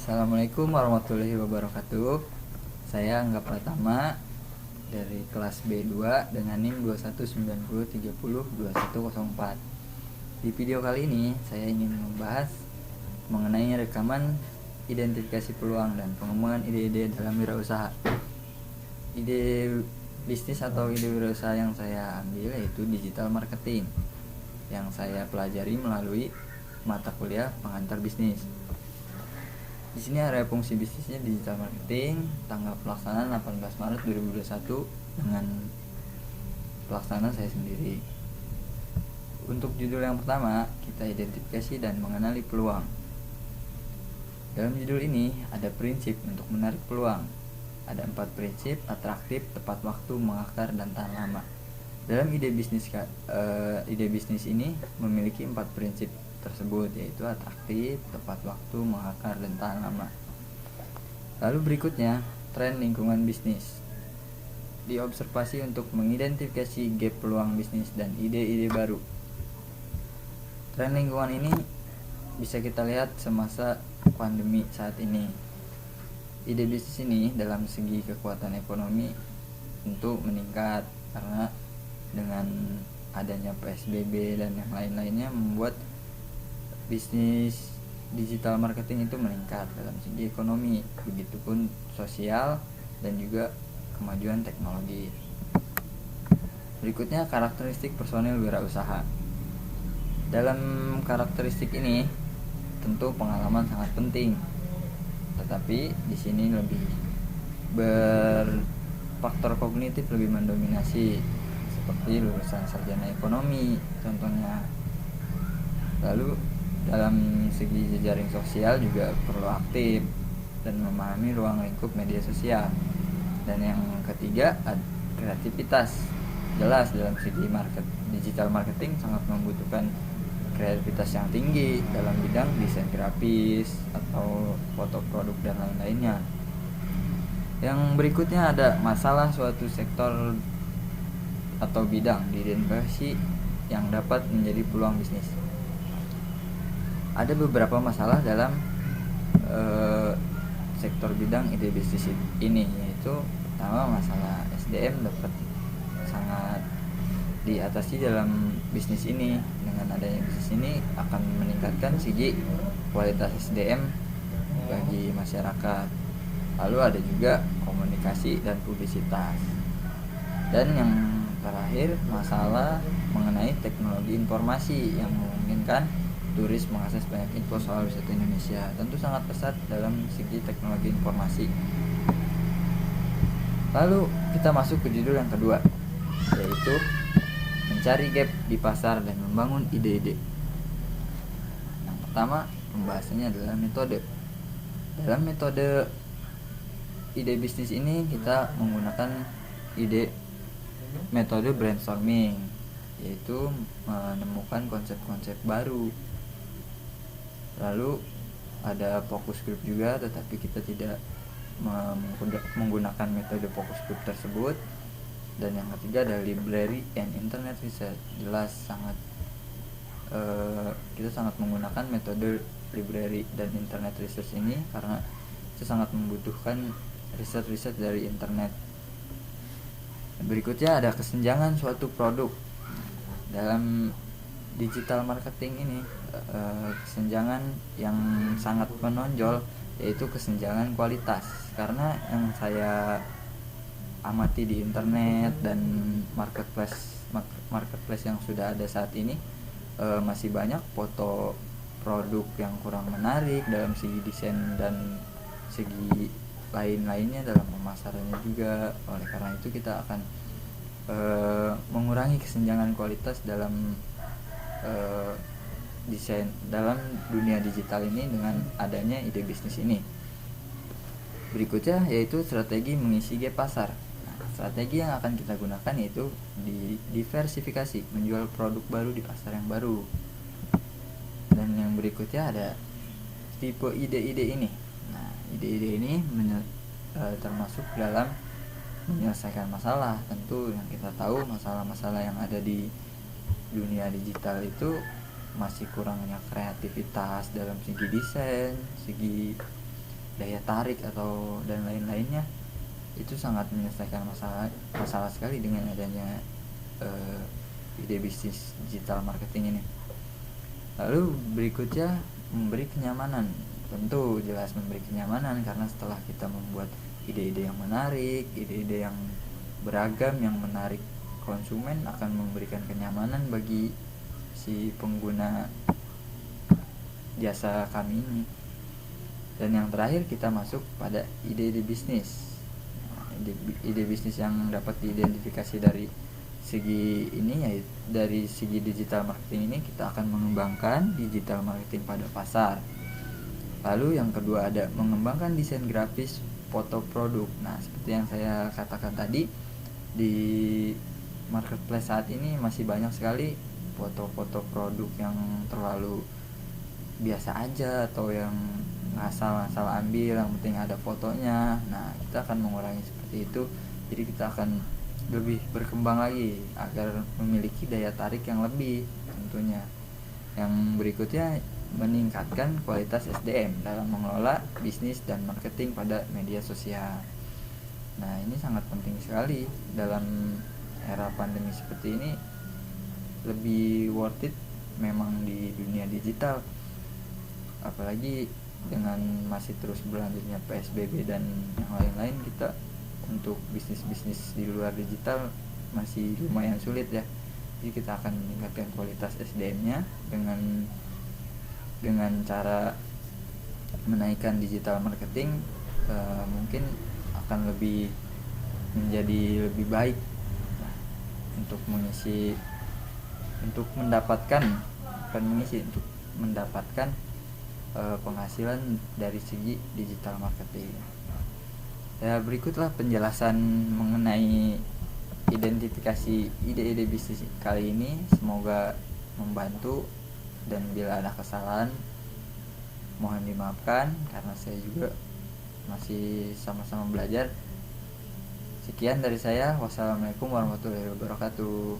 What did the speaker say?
Assalamualaikum warahmatullahi wabarakatuh. Saya Angga Pratama dari kelas B2 dengan NIM 2190302104. Di video kali ini saya ingin membahas mengenai rekaman identifikasi peluang dan pengembangan ide-ide dalam wirausaha. Ide bisnis atau ide wirausaha yang saya ambil yaitu digital marketing yang saya pelajari melalui mata kuliah pengantar bisnis. Di sini area fungsi bisnisnya digital marketing, tanggal pelaksanaan 18 Maret 2021 dengan pelaksanaan saya sendiri. Untuk judul yang pertama, kita identifikasi dan mengenali peluang. Dalam judul ini ada prinsip untuk menarik peluang. Ada 4 prinsip: atraktif, tepat waktu, mengakar, dan tahan lama. Dalam ide bisnis ini memiliki 4 prinsip tersebut, yaitu atraktif, tepat waktu, mengakar, dan tahan lama. Lalu berikutnya, tren lingkungan bisnis. Diobservasi untuk mengidentifikasi gap peluang bisnis dan ide-ide baru. Tren lingkungan ini bisa kita lihat semasa pandemi saat ini. Ide bisnis ini dalam segi kekuatan ekonomi tentu meningkat karena dengan adanya PSBB dan yang lain-lainnya membuat bisnis digital marketing itu meningkat dalam segi ekonomi, begitupun sosial dan juga kemajuan teknologi. Berikutnya, karakteristik personil wirausaha. Dalam karakteristik ini tentu pengalaman sangat penting, tetapi di sini lebih berfaktor kognitif lebih mendominasi, seperti lulusan sarjana ekonomi contohnya. Lalu dalam segi jejaring sosial juga perlu aktif dan memahami ruang lingkup media sosial. Dan yang ketiga, kreativitas. Jelas dalam segi digital marketing sangat membutuhkan kreativitas yang tinggi dalam bidang desain grafis atau foto produk dan lain-lainnya. Yang berikutnya ada masalah suatu sektor atau bidang diidentifikasi yang dapat menjadi peluang bisnis. Ada beberapa masalah dalam sektor bidang ide bisnis ini, yaitu pertama, masalah SDM dapat sangat diatasi dalam bisnis ini. Dengan adanya bisnis ini akan meningkatkan segi kualitas SDM bagi masyarakat. Lalu ada juga komunikasi dan publisitas. Dan yang terakhir, masalah mengenai teknologi informasi yang memungkinkan turis mengakses banyak info soal wisata Indonesia. Tentu sangat pesat dalam segi teknologi informasi. Lalu kita masuk ke judul yang kedua, yaitu mencari gap di pasar dan membangun ide-ide. Yang pertama, pembahasannya adalah metode. Dalam metode ide bisnis ini kita menggunakan metode brainstorming, yaitu menemukan konsep-konsep baru. Lalu ada focus group juga, tetapi kita tidak menggunakan metode focus group tersebut. Dan yang ketiga ada library and internet research. Jelas kita sangat menggunakan metode library dan internet research ini karena itu sangat membutuhkan riset dari internet. Berikutnya ada kesenjangan suatu produk. Dalam digital marketing ini kesenjangan yang sangat menonjol yaitu kesenjangan kualitas, karena yang saya amati di internet dan marketplace yang sudah ada saat ini masih banyak foto produk yang kurang menarik dalam segi desain dan segi lain-lainnya dalam pemasarannya juga. Oleh karena itu kita akan mengurangi kesenjangan kualitas dalam desain dalam dunia digital ini dengan adanya ide bisnis ini. Berikutnya yaitu strategi mengisi gap pasar. Strategi yang akan kita gunakan yaitu diversifikasi, menjual produk baru di pasar yang baru. Dan yang berikutnya ada tipe ide-ide ini. Nah, ide-ide ini termasuk dalam menyelesaikan masalah. Tentu yang kita tahu masalah-masalah yang ada di dunia digital itu masih kurangnya kreativitas dalam segi desain, segi daya tarik atau dan lain-lainnya, itu sangat menyelesaikan masalah sekali dengan adanya ide bisnis digital marketing ini. Lalu berikutnya, memberi kenyamanan. Tentu jelas memberi kenyamanan, karena setelah kita membuat ide-ide yang menarik, ide-ide yang beragam yang menarik konsumen, akan memberikan kenyamanan bagi si pengguna jasa kami ini. Dan yang terakhir, kita masuk pada ide-ide bisnis. Ide bisnis yang dapat diidentifikasi dari segi ini, yaitu dari segi digital marketing ini kita akan mengembangkan digital marketing pada pasar. Lalu yang kedua ada mengembangkan desain grafis foto produk. Nah, seperti yang saya katakan tadi, di marketplace saat ini masih banyak sekali foto-foto produk yang terlalu biasa aja, atau yang ngasal ambil, yang penting ada fotonya. Nah, kita akan mengurangi seperti itu. Jadi kita akan lebih berkembang lagi agar memiliki daya tarik yang lebih tentunya. Yang berikutnya, meningkatkan kualitas SDM dalam mengelola bisnis dan marketing pada media sosial. Nah, ini sangat penting sekali dalam era pandemi seperti ini. Lebih worth it memang di dunia digital, apalagi dengan masih terus berlanjutnya PSBB dan yang lain-lain. Kita untuk bisnis-bisnis di luar digital masih lumayan sulit ya. Jadi kita akan meningkatkan kualitas SDM-nya dengan cara menaikkan digital marketing, mungkin akan menjadi lebih baik untuk mendapatkan penghasilan dari segi digital marketing. Ya, berikutlah penjelasan mengenai identifikasi ide-ide bisnis kali ini. Semoga membantu, dan bila ada kesalahan mohon dimaafkan, karena saya juga masih sama-sama belajar. Sekian dari saya. Wassalamualaikum warahmatullahi wabarakatuh.